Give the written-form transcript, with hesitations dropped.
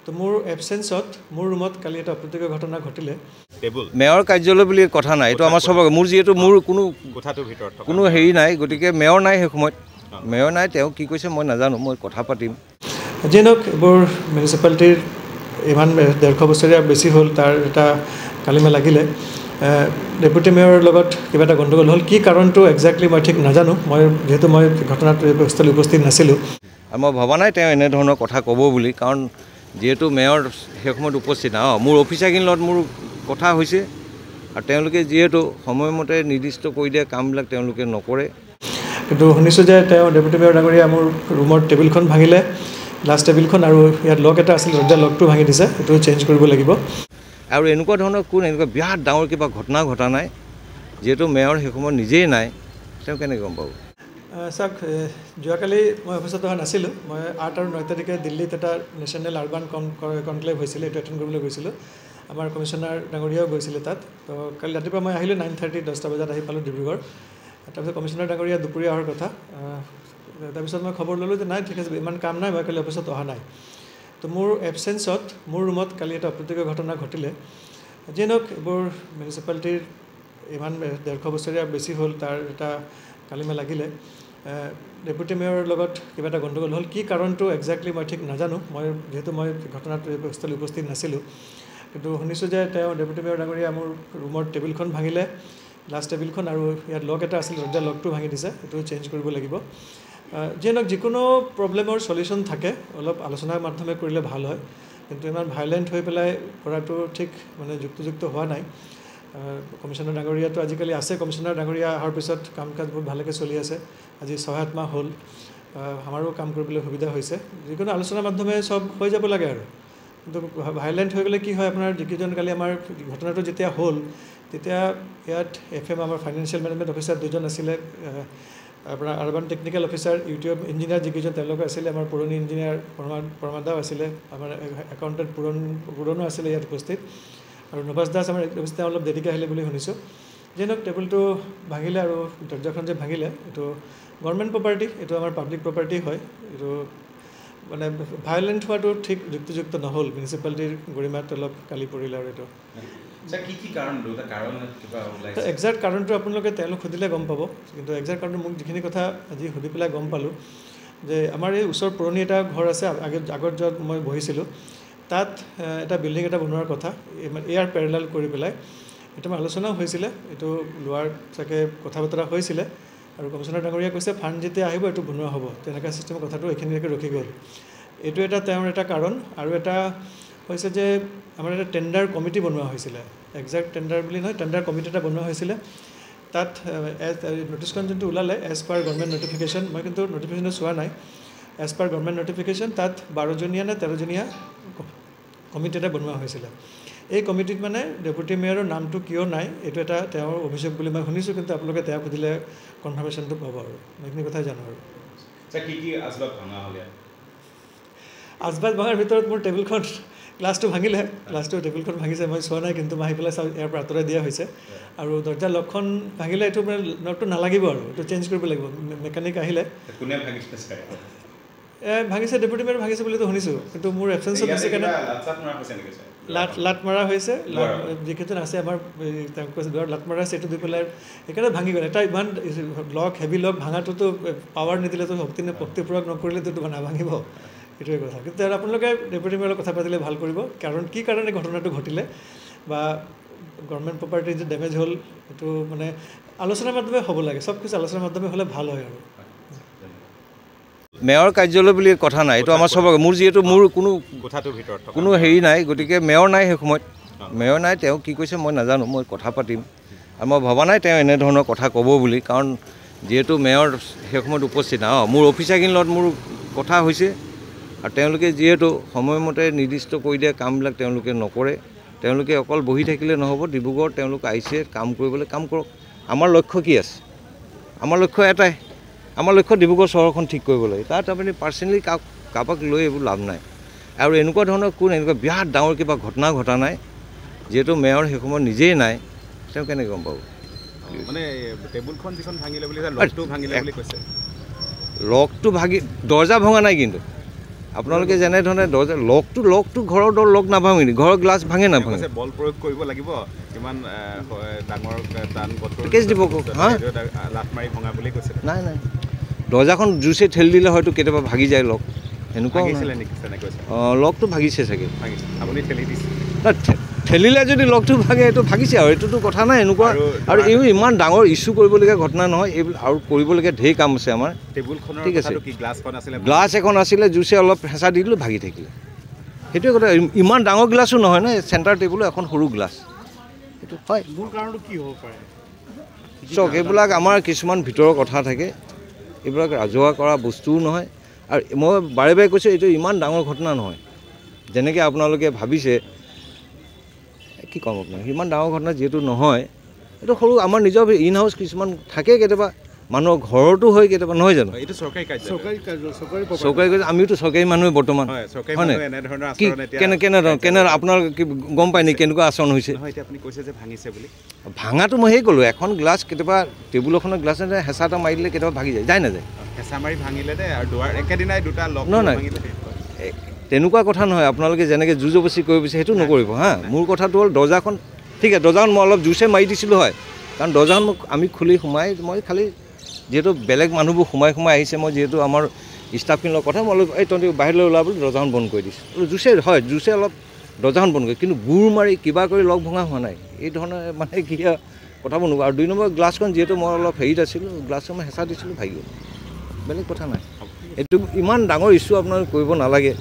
তো মোৰ এবসেন্সত মোৰ ৰুমত কালি এটা অপ্ৰীতিকৰ ঘটনা ঘটিলে। মেয়ৰ কাৰ্যালয় বুলি কথা নাই, এইটো আমাৰ চবকে মোৰ যিহেতু মোৰ কোনো হেৰি নাই, গতিকে মেয়ৰ নাই সেই সময়ত মেয়ৰ নাই, তেওঁ কি কৈছে মই নাজানো, মই কথা পাতিম। যিয়ে নহওক এইবোৰ মিউনিচিপালিটিৰ ইমান 150 বছৰীয়া বেছি হ'ল, তাৰ এটা কালিমা লাগিলে। ডেপুটি মেয়ৰৰ লগত কিবা এটা গণ্ডগোল হ'ল, কি কাৰণটো একজেক্টলি মই ঠিক নাজানো, যিহেতু মই ঘটনাস্থলীত উপস্থিত নাছিলোঁ। আৰু মই ভবা নাই তেওঁ এনেধৰণৰ কথা ক'ব বুলি, কাৰণ যিহেতু মেয়ৰ সেই সময়ত উপস্থিত মোৰ অফিচাৰখিনিৰ লগত মোৰ কথা হৈছে, আৰু তেওঁলোকে যিহেতু সময়মতে নিৰ্দিষ্ট কৰি দিয়া কামবিলাক তেওঁলোকে নকৰে। কিন্তু শুনিছোঁ যে তেওঁ ডেপুটি মেয়ৰ ডাঙৰীয়া মোৰ ৰুমৰ টেবুলখন ভাঙিলে, গ্লাছ টেবুলখন, আৰু ইয়াত লক এটা আছিল, দৰ্জাৰ লকটো ভাঙি দিছে, সেইটো চেঞ্জ কৰিব লাগিব। আৰু এনেকুৱা ধৰণৰ এনেকুৱা বিৰাট ডাঙৰ কিবা ঘটনা ঘটা নাই, যিহেতু মেয়ৰ সেই সময়ত নিজেই নাই, তেওঁ কেনেকৈ গম পাব? চাওক, যোৱাকালি মই অফিচত অহা নাছিলোঁ। মই 8 আৰু 9 তাৰিখে দিল্লীত এটা নেশ্যনেল আৰ্বান কনক্লেভ হৈছিলে, এইটো এটেণ্ড কৰিবলৈ গৈছিলোঁ। আমাৰ কমিশ্যনাৰ ডাঙৰীয়াও গৈছিলে তাত। তো কালি ৰাতিপুৱা মই আহিলোঁ 9:30 10টা বজাত আহি পালোঁ ডিব্ৰুগড়। তাৰপিছত কমিশ্যনাৰ ডাঙৰীয়া দুপৰীয়া অহাৰ কথা। তাৰপিছত মই খবৰ ল'লোঁ যে নাই, ঠিক আছে, ইমান কাম নাই, মই কালি অফিচত অহা নাই। তো মোৰ এবচেন্সত মোৰ ৰুমত কালি এটা অপ্ৰীতিকৰ ঘটনা ঘটিলে। যিয়ে নহওক এইবোৰ মিউনিচিপালিটিৰ ইমান 150 বছৰীয়া বেছি হ'ল, তাৰ এটা কালিমা লাগিলে। ডেপুটি মেয়ৰৰ লগত কিবা এটা গণ্ডগোল হ'ল, কি কাৰণটো একজেক্টলি মই ঠিক নাজানো, যিহেতু মই ঘটনাস্থলীত উপস্থিত নাছিলোঁ। কিন্তু শুনিছোঁ যে তেওঁ ডেপুটি মেয়ৰ ডাঙৰীয়া মোৰ ৰুমৰ টেবুলখন ভাঙিলে, গ্লাছ টেবুলখন, আৰু ইয়াত লক এটা আছিল, দৰ্জাৰ লকটো ভাঙি দিছে, সেইটো চেঞ্জ কৰিব লাগিব। যিয়ে নহওক যিকোনো প্ৰব্লেমৰ চলিউশ্যন থাকে, অলপ আলোচনাৰ মাধ্যমে কৰিলে ভাল হয়, কিন্তু ইমান ভাইলেণ্ট হৈ পেলাই কৰাটো ঠিক যুক্তিযুক্ত হোৱা নাই। কমিশ্যনাৰ ডাঙৰীয়াটো আজিকালি আছে, কমিশ্যনাৰ ডাঙৰীয়া অহাৰ পিছত কাম কাজ বহুত ভালকৈ চলি আছে। আজি 6-7 মাহ হ'ল, আমাৰো কাম কৰিবলৈ সুবিধা হৈছে। যিকোনো আলোচনাৰ মাধ্যমে চব হৈ যাব লাগে আৰু। কিন্তু ভাইলেণ্ট হৈ গ'লে কি হয়, আপোনাৰ যিকেইজন কালি আমাৰ ঘটনাটো যেতিয়া হ'ল, তেতিয়া ইয়াত FM আমাৰ ফাইনেন্সিয়েল মেনেজমেণ্ট অফিচাৰ 2জন আছিলে, আপোনাৰ urban technical officer YouTube engineer যিকেইজন তেওঁলোকে আছিলে, আমাৰ পুৰণি ইঞ্জিনিয়াৰ প্ৰমাদাও আছিলে, আমাৰ একাউণ্টেণ্ট পুৰণো আছিলে ইয়াত উপস্থিত, আৰু নবাজ দাস আমাৰ অফিচতে অলপ দেৰিকৈ আহিলে বুলি শুনিছোঁ। যিয়ে নহওক টেবুলটো ভাঙিলে, আৰু দৰ্জাখন যে ভাঙিলে, এইটো গভৰ্ণমেণ্ট প্ৰপাৰ্টি, এইটো আমাৰ পাব্লিক প্ৰপাৰ্টি হয়। এইটো ভাইলেণ্ট হোৱাটো ঠিক যুক্তিযুক্ত নহ'ল, মিউনিচিপালিটিৰ গৰিমাত অলপ কালি পৰিলে। আৰু এইটো একজেক্ট কাৰণটো আপোনালোকে তেওঁলোক সুধিলে গম পাব, কিন্তু একজেক্ট কাৰণটো মোক যিখিনি কথা আজি সুধি পেলাই গম পালোঁ, যে আমাৰ এই ওচৰ পুৰণি এটা ঘৰ আছে, আগত য'ত মই বহিছিলোঁ, তাত এটা বিল্ডিং এটা বনোৱাৰ কথা, ইয়াৰ পেৰেলাল কৰি পেলাই এইটো আলোচনাও হৈছিলে, এইটো লোৱাৰ চাগে কথা বতৰা হৈছিলে, আৰু কমিশ্যনাৰ ডাঙৰীয়াই কৈছে ফাণ্ড যেতিয়া আহিব এইটো বনোৱা হ'ব, তেনেকুৱা চিষ্টেমৰ কথাটো এইখিনিলৈকে ৰখি গ'ল। এইটো তেওঁৰ এটা কাৰণ। আৰু এটা হৈছে যে আমাৰ এটা টেণ্ডাৰ কমিটি বনোৱা হৈছিলে, একজেক্ট টেণ্ডাৰ বুলি নহয়, টেণ্ডাৰ কমিটি এটা বনোৱা হৈছিলে। তাত নটিচখন যোনটো ওলালে এজ পাৰ গভৰ্ণমেণ্ট নটিফিকেশ্যন, মই কিন্তু নটিফিকেশ্যনটো চোৱা নাই, এজ পাৰ গভৰ্ণমেণ্ট নটিফিকেশ্যন তাত 12জনীয়া নে 13জনীয়া কমিটি এটা বনোৱা হৈছিলে। এই কমিটিত ডেপুটি মেয়ৰৰ নামটো কিয় নাই, এইটো এটা তেওঁৰ অভিযোগ বুলি মই শুনিছোঁ, কিন্তু আপোনালোকে তেওঁক সুধিলে কনফাৰ্মেশ্যনটো পাব। আৰু মই এইখিনি কথাই জানো। আৰু আচবাব ভঙাৰ ভিতৰত মোৰ টেবুলখন, গ্লাছটো ভাঙিলে, টেবুলখন ভাঙিছে, মই চোৱা নাই, কিন্তু মই আহি পেলাই চাওঁ ইয়াৰ পৰা আঁতৰাই দিয়া হৈছে। আৰু দৰ্জাৰ লকখন ভাঙিলে, এইটো লকটো নালাগিব, আৰু এইটো চেঞ্জ কৰিব লাগিব। মেকানিক আহিলে, ভাঙিছে, ডেপুটি মেয়ৰ ভাঙিছে বুলিতো শুনিছোঁ, কিন্তু মোৰ এবচেন্সত হৈছে কাৰণে লাট মৰা হৈছে, যিকেইজন আছে আমাৰ তেওঁক কৈছে দুৱাৰ লাট মৰা আছে, এইটো দি পেলাই সেইকাৰণে ভাঙি গ'ল। এটা ইমান লক, হেভি লক ভাঙাটোতো পাৱাৰ নিদিলেতো, শক্তি প্ৰয়োগ নকৰিলেতো নাভাঙিব, এইটোৱে কথা। কিন্তু আপোনালোকে ডেপুটি মেয়ৰৰ কথা পাতিলে ভাল কৰিব, কাৰণ কি কাৰণে ঘটনাটো ঘটিলে, বা গভৰ্ণমেণ্ট প্ৰপাৰ্টি যে ডেমেজ হ'ল, এইটো আলোচনাৰ মাধ্যমে হ'ব লাগে, চব কিছু আলোচনাৰ মাধ্যমে হ'লে ভাল হয়। আৰু মেয়ৰ কাৰ্যালয় বুলি কথা নাই, এইটো আমাৰ চবকে মোৰ যিহেতু মোৰ কোনো হেৰি নাই, গতিকে মেয়ৰ নাই সেই সময়ত মেয়ৰ নাই, তেওঁ কি কৈছে মই নাজানো, মই কথা পাতিম। আৰু মই ভবা নাই তেওঁ এনেধৰণৰ কথা ক'ব বুলি, কাৰণ যিহেতু মেয়ৰ সেই সময়ত উপস্থিত মোৰ অফিচাৰখিনিৰ লগত মোৰ কথা হৈছে, আৰু তেওঁলোকে যিহেতু সময়মতে নিৰ্দিষ্ট কৰি দিয়া কামবিলাক তেওঁলোকে নকৰে। তেওঁলোকে অকল বহি থাকিলে নহ'ব, ডিব্ৰুগড় তেওঁলোক আহিছে কাম কৰিবলৈ, কাম কৰক। আমাৰ লক্ষ্য কি আছে? আমাৰ লক্ষ্য এটাই, আমাৰ লক্ষ্য ডিব্ৰুগড় চহৰখন ঠিক কৰিব লাগে। তাত আপুনি পাৰ্চনেলি কাৰোবাক লৈ এইবোৰ লাভ নাই। আৰু এনেকুৱা ধৰণৰ এনেকুৱা বিৰাট ডাঙৰ কিবা ঘটনা ঘটা নাই, যিহেতু মেয়ৰ সেই সময়ত নিজেই নাই, তেওঁ কেনেকৈ গম পাব? টেবুলখন যিখন ভাঙিলে বুলি লকটো ভাঙিলে বুলি কৈছে। লকটো ভাঙি, দৰ্জা ভঙা নাই, কিন্তু আপোনালোকে যেনেধৰণে দৰ্জা লকটো ঘৰৰ দৰ লক নাভাঙে নেকি? ঘৰৰ গ্লাছ ভাঙে নাভাঙে? বল প্ৰয়োগ কৰিব লাগিব কিমান ডাঙৰ টান কঠোৰ কেছ দিব হা লাট মাৰি ভঙা বুলি কৈছে। নাই দৰ্জাখন জুচে ঠেলি দিলে হয়তো কেতিয়াবা ভাগি যায় লক, সেনেকুৱা লকটো ভাগিছে চাগে। আপুনি ঠেলি দিছে? ঠেলিলে যদি লকটো ভাগে এইটো ভাগিছে আৰু এইটোতো কথা নাই এনেকুৱা। আৰু এই ইমান ডাঙৰ ইছ্যু কৰিবলগীয়া ঘটনা নহয় এইবিলাক, আৰু কৰিবলগীয়া ঢেৰ কাম আছে আমাৰ। ঠিক আছে, গ্লাছ এখন আছিলে জুচে অলপ হেঁচা দি দিলোঁ ভাগি থাকিলে, সেইটোৱে কথা। ইমান ডাঙৰ গ্লাছো নহয় ন, চেণ্টাৰ টেবুলো এখন সৰু গ্লাছ, সেইটো হয়। মূল কাৰণটো কি হ'ব পাৰে? চাওক এইবিলাক আমাৰ কিছুমান ভিতৰৰ কথা থাকে, এইবিলাক ৰাজহুৱা কৰা বস্তুও নহয়। আৰু মই বাৰে বাৰে কৈছোঁ এইটো ইমান ডাঙৰ ঘটনা নহয় যেনেকৈ আপোনালোকে ভাবিছে। কি ক'ম আপোনাক, ইমান ডাঙৰ ঘটনা যিহেতু নহয়, এইটো সৰু আমাৰ নিজৰ ইন হাউচ কিছুমান থাকে, কেতিয়াবা মানুহৰ ঘৰতো হয় কেতিয়াবা, নহয় জানো? এইটো চৰকাৰী কাৰ্য, আমিওতো চৰকাৰী মানুহে বৰ্তমান, হয়নে? কি কেনে আপোনালোকে কি গম পায় নেকি কেনেকুৱা আচৰণ হৈছে? আপুনি কৈছে যে ভাঙিছে বুলি। ভাঙাটো মই সেই ক'লোঁ, এখন গ্লাছ কেতিয়াবা টেবুল এখনৰ গ্লাছ হেঁচা এটা মাৰি দিলে কেতিয়াবা ভাগি যায় নাযায়? হেঁচা মাৰি ভাঙিলে দে আৰু দুৱাৰ একেদিনাই দুটা লক নহয় তেনেকুৱা কথা নহয়। আপোনালোকে যেনেকৈ জোৰ জবৰদস্তি কৰিব বিচাৰে সেইটো নকৰিব হা। মোৰ কথাটো হ'ল দৰ্জাখন, ঠিক আছে দৰ্জাখন মই অলপ জোৰছে মাৰি দিছিলোঁ হয়, কাৰণ দৰ্জাখন আমি খুলি সোমাই, মই খালি যিহেতু বেলেগ মানুহবোৰ সোমাই আহিছে, মই যিহেতু আমাৰ ষ্টাফখিনিৰ লগত কথা মই অলপ এই তহঁতি বাহিৰলৈ ওলা বুলি দৰ্জাখন বন্ধ কৰি দিছোঁ। জুচে অলপ দৰ্জাখন বন্ধ কৰি, কিন্তু গোৰ মাৰি কিবা কৰি লগ ভঙা হোৱা নাই। এই ধৰণে মানে কি কথাবোৰ নোকোৱা। আৰু 2 নম্বৰ গ্লাছখন যিহেতু মই অলপ হেৰিত আছিলোঁ, গ্লাছখন মই হেঁচা দিছিলোঁ ভাগি গ'ল, বেলেগ কথা নাই। এইটো ইমান ডাঙৰ ইছ্যু আপোনালোকে কৰিব নালাগে।